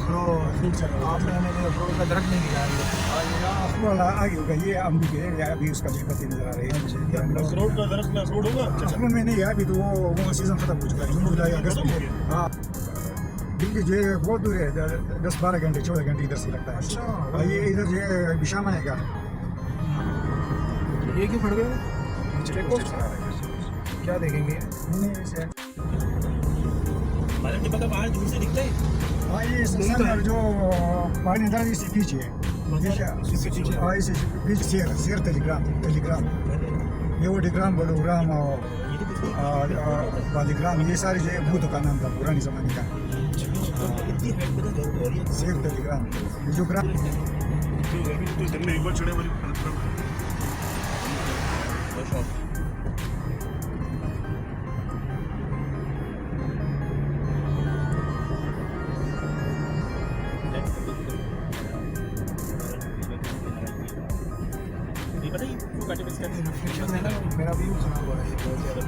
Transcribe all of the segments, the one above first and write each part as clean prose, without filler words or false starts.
Pro fruit चल रहा है। आपने हमें फ्रूट का दरख्त नहीं दिखाया अखरोट आगे होगा, ये अमरूद है, या अभी उसका जो पत्ती नजर आ रही है। अखरोट का दरख्त में अखरोट होगा? अखरोट में नहीं है अभी, तो वो सीजन खत्म हो चुका है, जून जुलाई अगस्त में। हाँ, दिल्ली जो है बहुत दूर है, 10-12 घंटे 14 घंटे इधर से लगता है। अच्छा, ये इधर जो है विशामा है क्या, ये क्यों फट गया? क्या देखेंगे? नहीं ऐसे। नहीं पता, बाहर दूर से दिखता है। हाँ, ये सर जो पानी नजर इससे पीछे है, इससे पीछे हाँ इसे पीछे शेर टेलीग्राम ये वो टेलीग्राम बोलोग्राम और बालीग्राम, ये सारे जो है भूतों का नाम था पुरानी जमाने का। इतनी हाइट पे तो हो रही है। शेर टेलीग्राम ये जो ग्राम तो जंगल एक बार चढ़े वाली पता ही मेरा व्यू खराब हो रहा है बहुत ज़्यादा।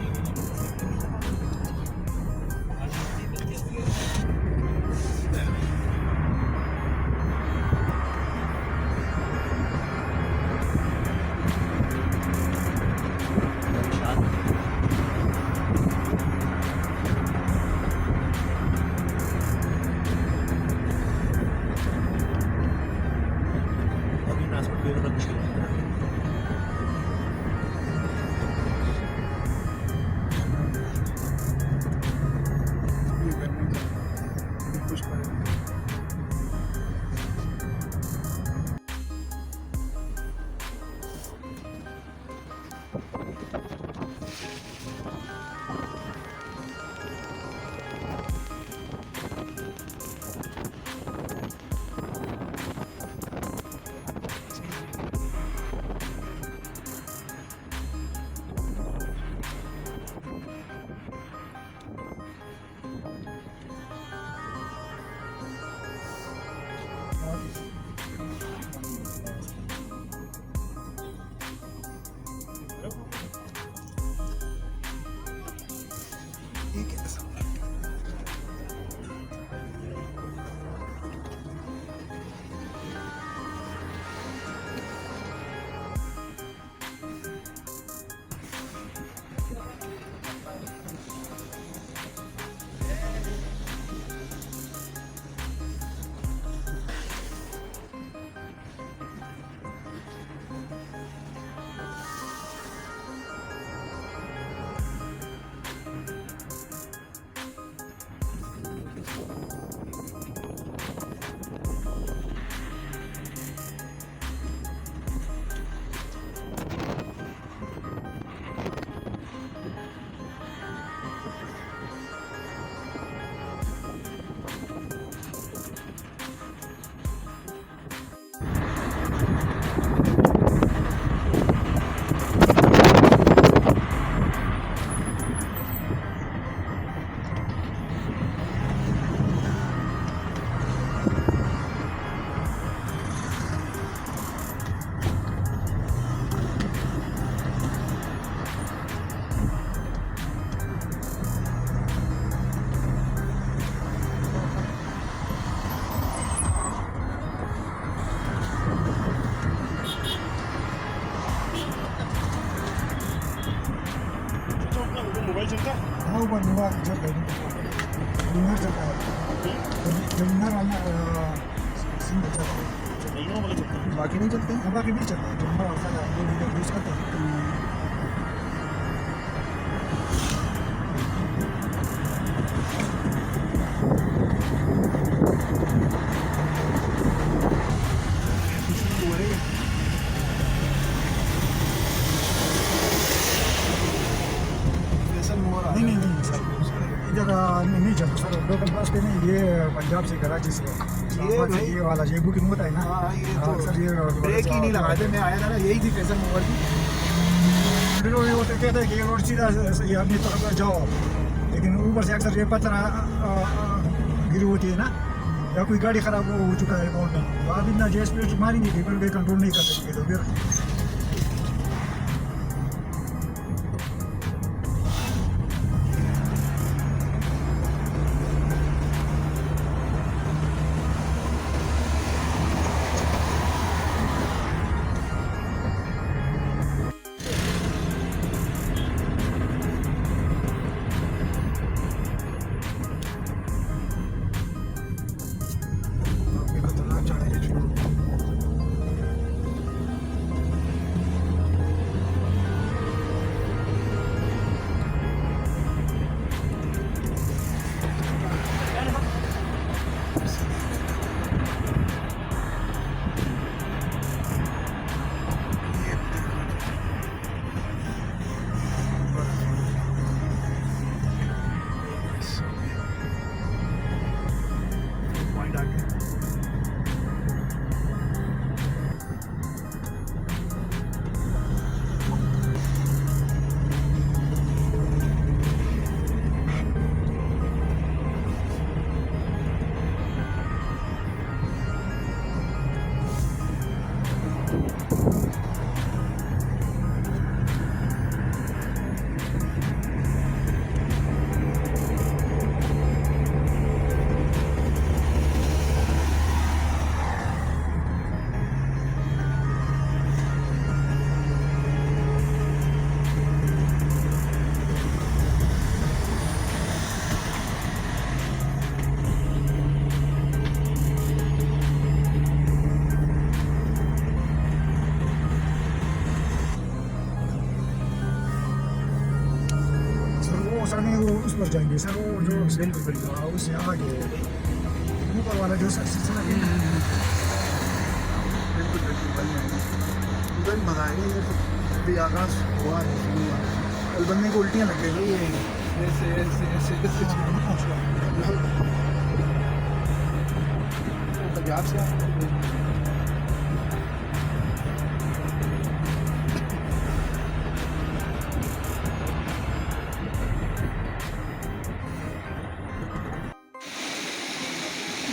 अभी ट्रांसपोर्ट की जरूरत मुश्किल है। मोबाइल चलता है? हाँ ऊपर मोबाइल चल रहा है, लूनर चल रहा है, लूनर वाला सिम चल रहा है। नहीं वाला चलता है। बाकी नहीं चलते? हाँ बाकी नहीं चल रहा है, जो हमारा होता है वो वीडियो यूज करते हैं। नहीं इधर नहीं चलता सर, लोकल बस पे नहीं, ये पंजाब से कराची से ये वाला ये बुकिंग होता है ना। हाँ, ये तो सर ये ब्रेक ही नहीं लगाते। मैं आया था ना, यही थी फैशन मोबाइल की। ये होते कहते हैं कि ये रोड सीधा ये अपनी तरफ जाओ, लेकिन ऊपर से अक्सर ये पत्थर गिरी होती है ना, या कोई गाड़ी खराब हो चुका है रोड में, तो आप इतना जो स्पीड मारेंगे कि फिर कंट्रोल नहीं कर सकेंगे, तो फिर सर नहीं वो उस पर जाएंगे सर, वो जो सेल पे खड़ी हुआ उससे आगे ऊपर वाला जो सर सिलसिला है। बिल्कुल बिल्कुल बन जाएंगे, उधर ही भगाएंगे। ये तो अभी आगाज हुआ है, शुरू हुआ है। कल बनने को उल्टियाँ लग गई ये ऐसे ऐसे ऐसे ऐसे पंजाब से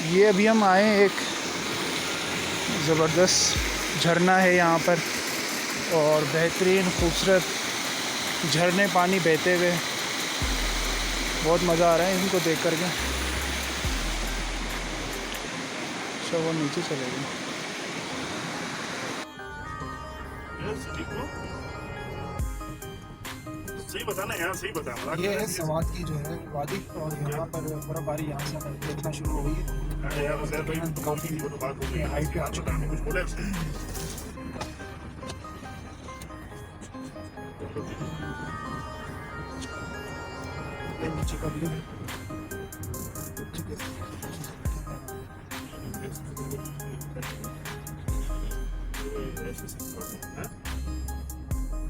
ये अभी हम आए, एक ज़बरदस्त झरना है यहाँ पर और बेहतरीन खूबसूरत झरने पानी बहते हुए, बहुत मज़ा आ रहा है इनको देख करके। अच्छा वो नीचे चले गए। सही बताना यार, सही बताना। ये है सवात की जो है वादी, और यहाँ पर बर्फबारी यहाँ से देखना शुरू हो गई है। अरे यार उसे भाई काफी फोटो बात हो गई, हाइट पे आ चुका है, कुछ बोले उसने। ये नीचे का व्यू है।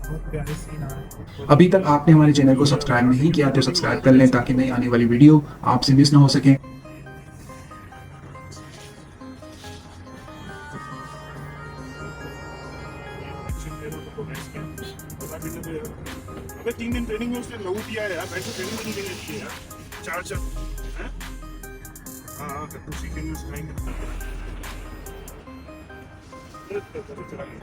बहुत प्यारे सीन आ रहे हैं। अभी तक आपने हमारे चैनल को सब्सक्राइब नहीं किया तो सब्सक्राइब कर लें ताकि नई आने वाली वीडियो आपसे मिस ना हो सके। अबे 3 दिन ट्रेनिंग में उसने लहू दिया है यार, वैसे ट्रेनिंग नहीं देनी चाहिए यार। 4 हैं? हाँ कद्दू सीखेंगे, सिखाएंगे। चला गया।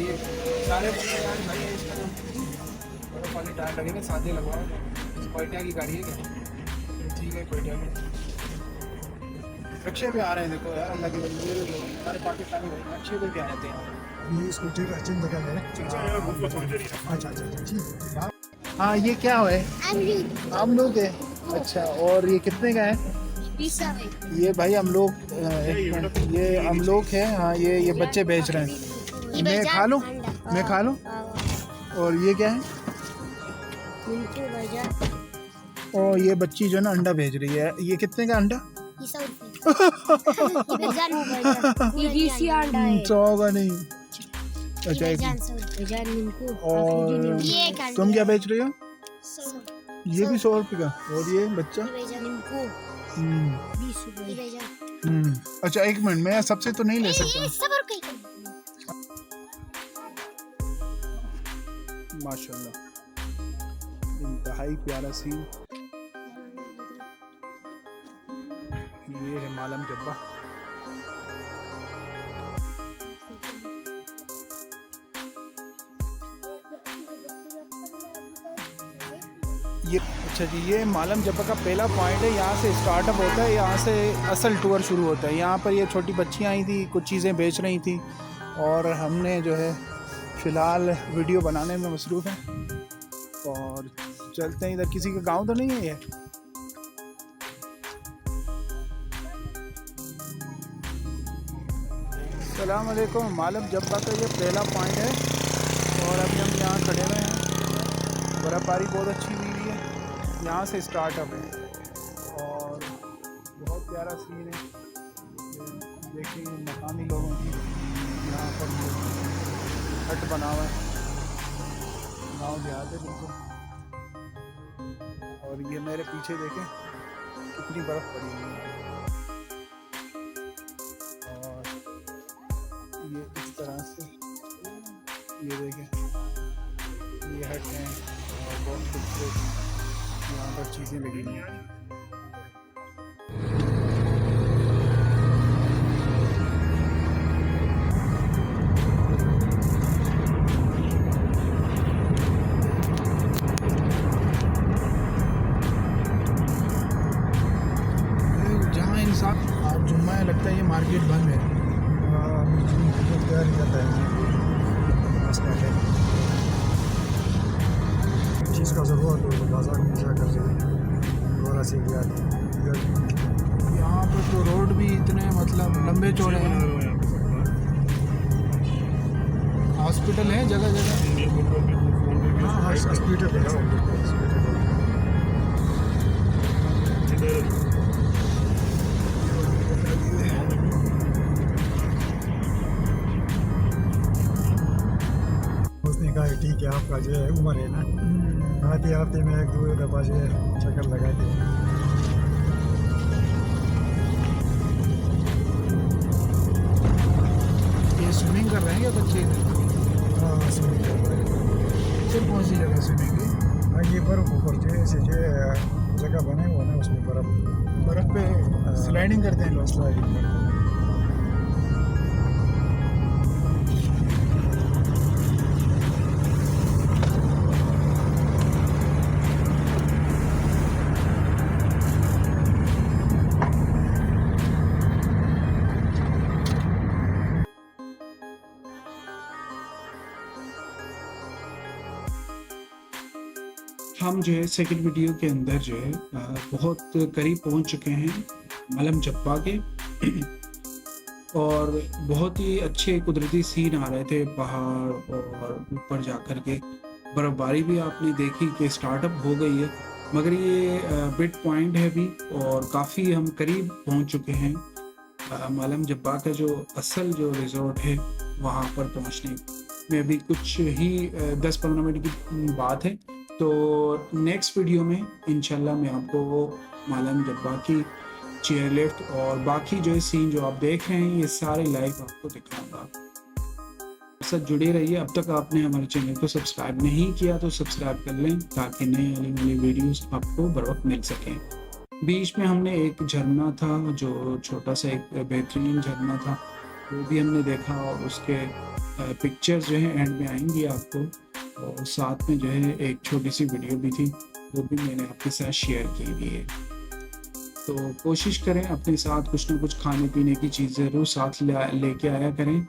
ये सारे भाई इसका पानी टायर लगेगा, सादे लगवाओ। क्वाइटिया की गाड़ी है क्या? ठीक है क्वाइटिया की। रिक्शे पे आ रहे हैं देखो यार, अल्लाह की बंदी, सारे पाकिस्तानी भाई रिक्शे पे भी आ जाते हैं। ये इसको ठीक है, चिन्ह लगा है। अच्छा यार बहुत थोड़ी देर है। अच्छा अच्छा अच्छा ठीक है। हाँ ये क्या है? अमरूद है। अच्छा, और ये कितने का है? ये भाई हम लोग ये अमलोक है। हाँ ये बच्चे बेच रहे हैं। मैं खा लूँ? मैं खा लूँ? और ये क्या है? और ये बच्ची जो ना अंडा भेज रही है। ये कितने का अंडा? 100 का नहीं। अच्छा और तुम क्या बेच रही हो? ये भी 100 रुपये का। और ये बच्चा? अच्छा एक मिनट, मैं सबसे तो नहीं ले सकता। माशाल्लाह इंतहाई प्यारा सीन। ये है मालम जब्बा। ये अच्छा जी, ये मालम जब्बा का पहला पॉइंट है। यहाँ से स्टार्टअप होता है, यहाँ से असल टूर शुरू होता है। यहाँ पर ये छोटी बच्चियाँ आई थी, कुछ चीज़ें बेच रही थी और हमने जो है फ़िलहाल वीडियो बनाने में मसरूफ़ हैं और चलते हैं। इधर किसी का गांव तो नहीं है ये? अस्सलाम वालेकुम। मालम जब्बा का ये पहला पॉइंट है और अभी हम यहाँ खड़े हुए हैं। बर्फ़बारी बहुत अच्छी हुई है, यहाँ से स्टार्टअप है और बहुत प्यारा सीन है। देखिए मकानी लोगों की यहाँ पर हट बना हुआ है, गाँव देहात है बिल्कुल। और ये मेरे पीछे देखें कितनी बर्फ़ पड़ी हुई है और ये इस तरह से ये देखें ये हट हैं और बहुत खूबसूरत यहाँ पर चीज़ें लगी हुई हैं। जहाँ इंसान आज जुम्मा है, लगता है ये मार्केट बंद है। तैयारी करता है चीज़ का ज़रूरत हो तो बाजार में जाकर दोबारा से लिया यहाँ पर तो रोड भी इतने मतलब लंबे चौड़े हैं। हॉस्पिटल है जगह जगह। हाँ हॉस्पिटल है उसने कहा ठीक है आपका जो है उम्र है ना आते हफ्ते में 1-2 दफ़ा जो है चक्कर लगाते हैं। ये स्विमिंग कर रहे हैं या बच्चे? हाँ स्विमिंग कर रहे हैं। फिर कौन सी जगह स्विमिंग की? हाँ ये बर्फ़ ऊपर जो है जो जगह बने हुआ ना उसमें बर्फ़ पे स्लाइडिंग करते हैं लोग। स्लाइडिंग हम जो है सेकंड वीडियो के अंदर जो है बहुत करीब पहुंच चुके हैं मालम जब्बा के और बहुत ही अच्छे कुदरती सीन आ रहे थे, पहाड़ और ऊपर जाकर के बर्फबारी भी आपने देखी कि स्टार्टअप हो गई है, मगर ये बिट पॉइंट है भी और काफ़ी हम करीब पहुंच चुके हैं मालम जब्बा का जो असल जो रिजॉर्ट है वहाँ पर पहुँचने में भी कुछ ही 10-15 मिनट की बात है। तो नेक्स्ट वीडियो में इंशाल्लाह मैं आपको मालम जब्बा की चेयर लिफ्ट और बाकी जो है सीन जो आप देख रहे हैं ये सारे लाइव आपको दिखाऊंगा। साथ जुड़े रहिए। अब तक आपने हमारे चैनल को सब्सक्राइब नहीं किया तो सब्सक्राइब कर लें ताकि नए आने वाली वीडियोस आपको बर वक्त मिल सकें। बीच में हमने एक झरना था जो छोटा सा एक बेहतरीन झरना था, वो भी हमने देखा और उसके पिक्चर्स जो है एंड में आएंगी आपको, और साथ में जो है एक छोटी सी वीडियो भी थी वो भी मैंने आपके साथ शेयर की हुई है। तो कोशिश करें अपने साथ कुछ ना कुछ खाने पीने की चीज़ ज़रूर साथ लेके आया करें